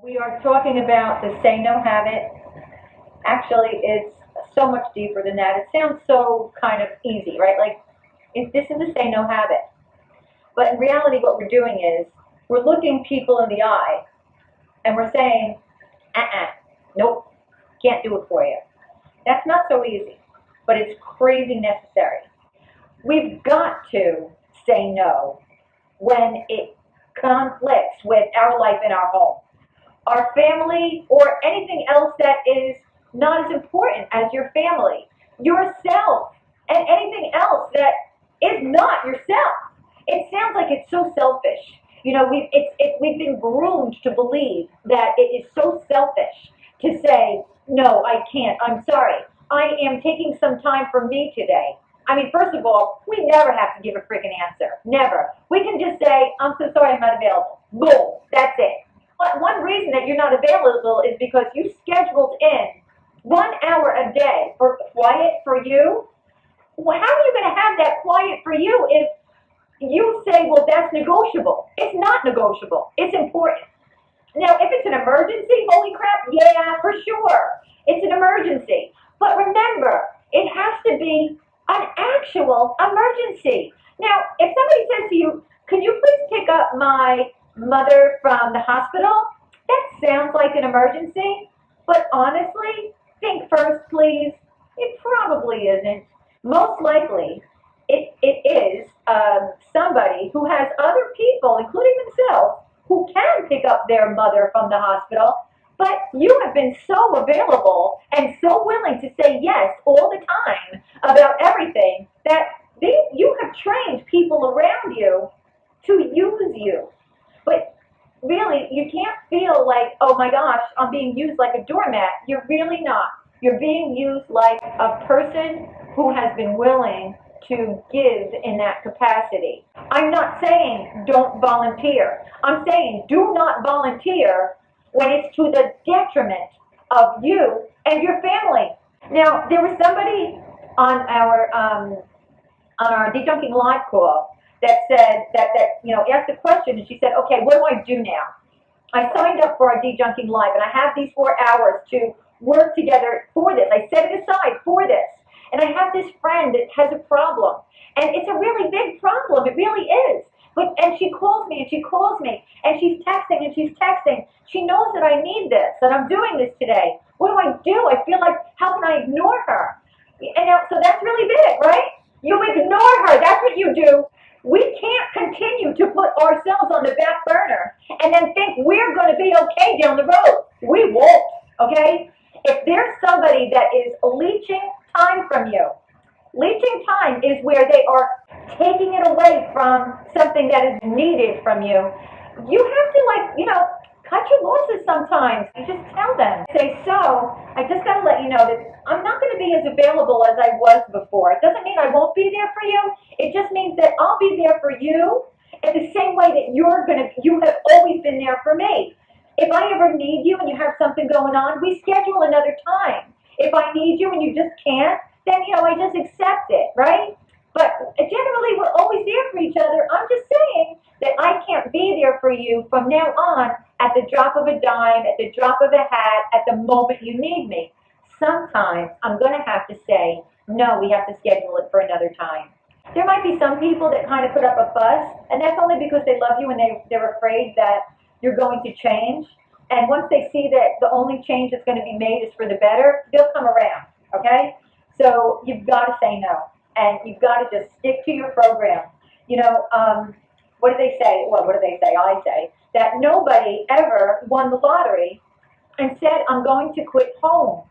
We are talking about the say no habit. Actually, it's so much deeper than that. It sounds so kind of easy, right? Like, if this is the say no habit. But in reality, what we're doing is we're looking people in the eye and we're saying, nope, can't do it for you. That's not so easy, but it's crazy necessary. We've got to say no when it conflicts with our life in our home, our family, or anything else that is not as important as your family, yourself, and anything else that is not yourself. It sounds like it's so selfish. You know, we've been groomed to believe that it is so selfish to say, no, I can't, I'm sorry. I am taking some time for me today. I mean, first of all, we never have to give a freaking answer. Never. We can just say, I'm so sorry, I'm not available. Boom. That's it. But one reason that you're not available is because you scheduled in 1 hour a day for quiet for you. Well, how are you going to have that quiet for you if you say, well, that's negotiable? It's not negotiable. It's important. Now, if it's an emergency, holy crap, yeah, for sure. It's an emergency. But remember, it has to be an actual emergency. Now, if somebody says to you, can you please pick up my mother from the hospital? That sounds like an emergency. But honestly, think first, please. It probably isn't. Most likely, it is somebody who has other people, including themselves, who can pick up their mother from the hospital. But you have been so available and so willing to say yes all the time about everything that you have trained people around you to use you. But really, you can't feel like, oh my gosh, I'm being used like a doormat. You're really not. You're being used like a person who has been willing to give in that capacity. I'm not saying don't volunteer. I'm saying do not volunteer when it's to the detriment of you and your family. Now, there was somebody on our dejunking live call that said that asked a question, and she said, okay, what do I do now? I signed up for our dejunking live, and I have these 4 hours to work together for this. I set it aside for this. And I have this friend that has a problem. And it's a really big problem. It really is. And she calls me and she calls me and she's texting and she's texting. She knows that I need this, that I'm doing this today. What do? I feel like, how can I ignore her? And so that's really big, right? You ignore her. That's what you do. We can't continue to put ourselves on the back burner and then think we're going to be okay down the road. We won't, okay? If there's somebody that is leeching time from you, leeching time is where they are taking it away from something that is needed from you. You have to, cut your losses sometimes. You just tell them. Say, so, I just got to let you know that I'm not going to be as available as I was before. It doesn't mean I won't be there for you. It just means that I'll be there for you in the same way that you have always been there for me. If I ever need you and you have something going on, we schedule another time. If I need you and you just can't, then, I just accept it, right? But generally, we're always there for each other. I'm just saying that I can't be there for you from now on at the drop of a dime, at the drop of a hat, at the moment you need me. Sometimes I'm going to have to say, no, we have to schedule it for another time. There might be some people that kind of put up a fuss, and that's only because they love you and they're afraid that you're going to change. And once they see that the only change that's going to be made is for the better, they'll come around, okay? So you've got to say no, and you've got to just stick to your program. What do they say? Well, what do they say? I say that nobody ever won the lottery and said, I'm going to quit home.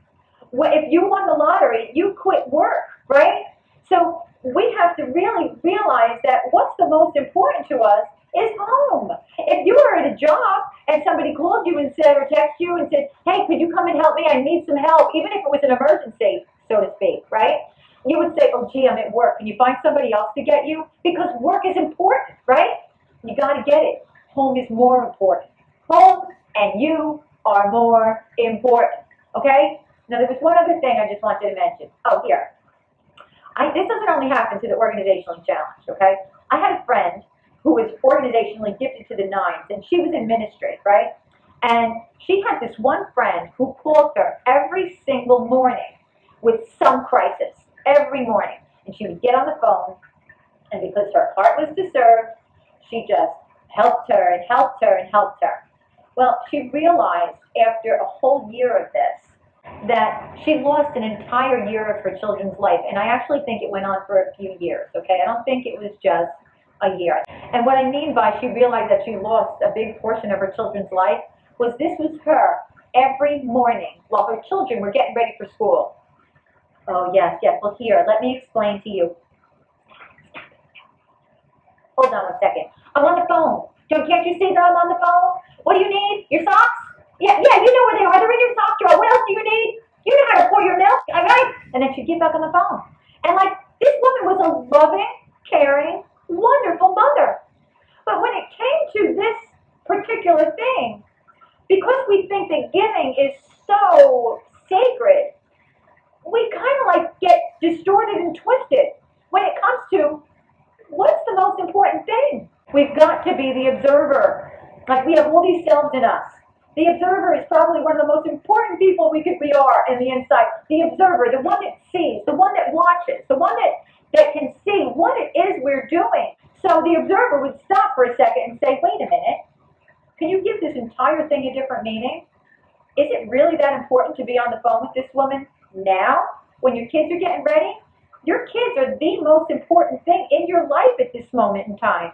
Well, if you won the lottery, you quit work, right? So we have to really realize that what's the most important to us is home. If you were at a job and somebody called you and said, or texted you and said, hey, could you come and help me? I need some help, even if it was an emergency, so to speak, right? You would say, oh, gee, I'm at work. Can you find somebody else to get you? Because work is important, right? You got to get it. Home is more important. Home and you are more important, okay? Now, there was one other thing I just wanted to mention. Oh, here. This doesn't only happen to the organizationally challenged, okay? I had a friend who was organizationally gifted to the nines, and she was in ministry, right? And she had this one friend who called her every single morning with some crisis, every morning. And she would get on the phone, and because her heart was to serve, she just helped her and helped her and helped her. Well, she realized after a whole year of this that she lost an entire year of her children's life. And I actually think it went on for a few years, okay? I don't think it was just a year. And what I mean by she realized that she lost a big portion of her children's life was this was her every morning while her children were getting ready for school. Oh, yes, yes. Well, here, let me explain to you. Hold on 1 second. I'm on the phone. Can't you see that I'm on the phone? What do you need? Your socks? Yeah, you know where they are. They're in your sock drawer. What else do you need? You know how to pour your milk, all right? And then she'd get back on the phone. And like, this woman was a loving, caring, wonderful mother. But when it came to this particular thing, because we think that giving is so sacred, we kind of like get distorted and twisted when it comes to what's the most important thing. We've got to be the observer. Like, we have all these selves in us. The observer is probably one of the most important people we are in the inside. The observer, the one that sees, the one that watches, the one that can see what it is we're doing. So the observer would stop for a second and say, wait a minute, can you give this entire thing a different meaning? Is it really that important to be on the phone with this woman now when your kids are getting ready? Your kids are the most important thing in your life at this moment in time.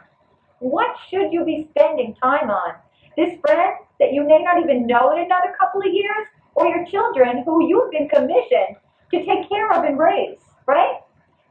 What should you be spending time on? This friend that you may not even know in another couple of years, or your children who you've been commissioned to take care of and raise, right?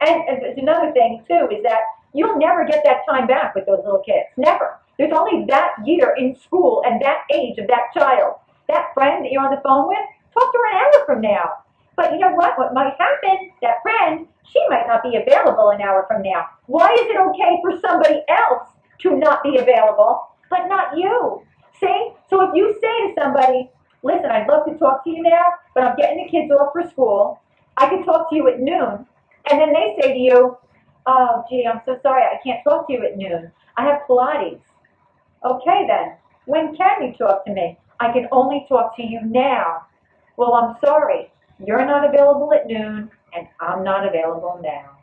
And another thing, too, is that you'll never get that time back with those little kids. Never. There's only that year in school and that age of that child. That friend that you're on the phone with, talk to her an hour from now. But you know what? What might happen, that friend, she might not be available an hour from now. Why is it okay for somebody else to not be available, but not you? See? So if you say to somebody, listen, I'd love to talk to you now, but I'm getting the kids off for school. I can talk to you at noon. And then they say to you, oh, gee, I'm so sorry, I can't talk to you at noon. I have Pilates. Okay, then. When can you talk to me? I can only talk to you now. Well, I'm sorry. You're not available at noon, and I'm not available now.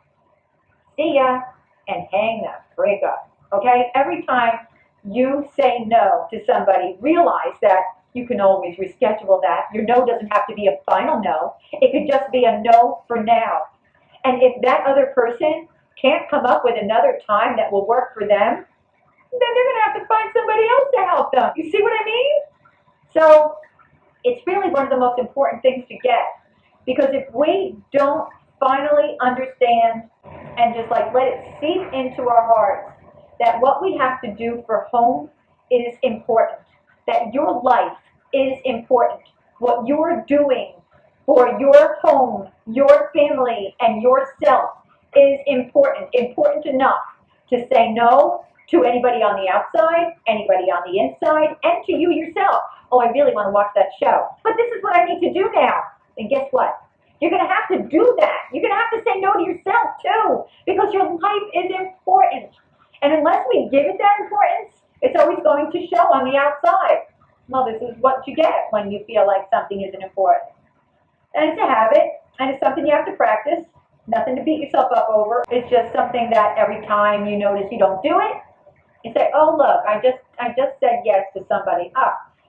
See ya, and hang the frig up. Okay? Every time you say no to somebody, realize that you can always reschedule that. Your no doesn't have to be a final no. It could just be a no for now. And if that other person can't come up with another time that will work for them, then they're going to have to find somebody else to help them. You see what I mean? So it's really one of the most important things to get. Because if we don't finally understand and just like let it seep into our hearts that what we have to do for home is important, that your life is important, what you're doing for your home, your family, and yourself is important, important enough to say no to anybody on the outside, anybody on the inside, and to you yourself. Oh, I really want to watch that show, but this is what I need to do now. And guess what? You're going to have to do that. You're going to have to say no to yourself too, because your life is important. And unless we give it that importance, it's always going to show on the outside. Well, this is what you get when you feel like something isn't important. And it's a habit, and it's something you have to practice. Nothing to beat yourself up over. It's just something that every time you notice you don't do it, you say, oh, look, I just said yes to somebody.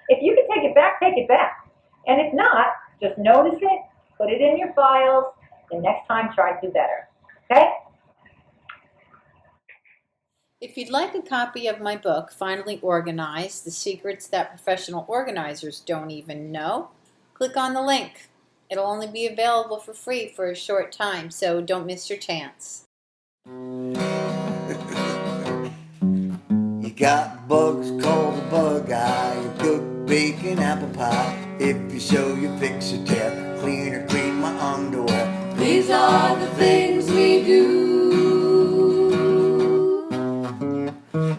If you can take it back, take it back. And if not, just notice it, put it in your files, and next time try to do better. Okay? If you'd like a copy of my book, Finally Organized, The Secrets That Professional Organizers Don't Even Know, click on the link. It'll only be available for free for a short time, so don't miss your chance. You got bugs called a bug eye. You cook, bake, and apple pie. If you show, you fix or tear, clean or clean my underwear. These are the things we do.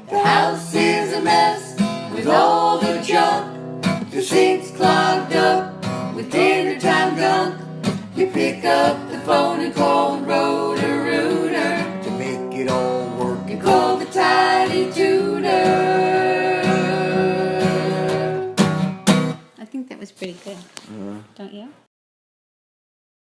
The house is a mess with all the junk. The sink's clogged up with dinner time gunk. You pick up the phone and call Roto-Rooter to make it all work. You call the Tidy Tutor. think that was pretty good. Don't you?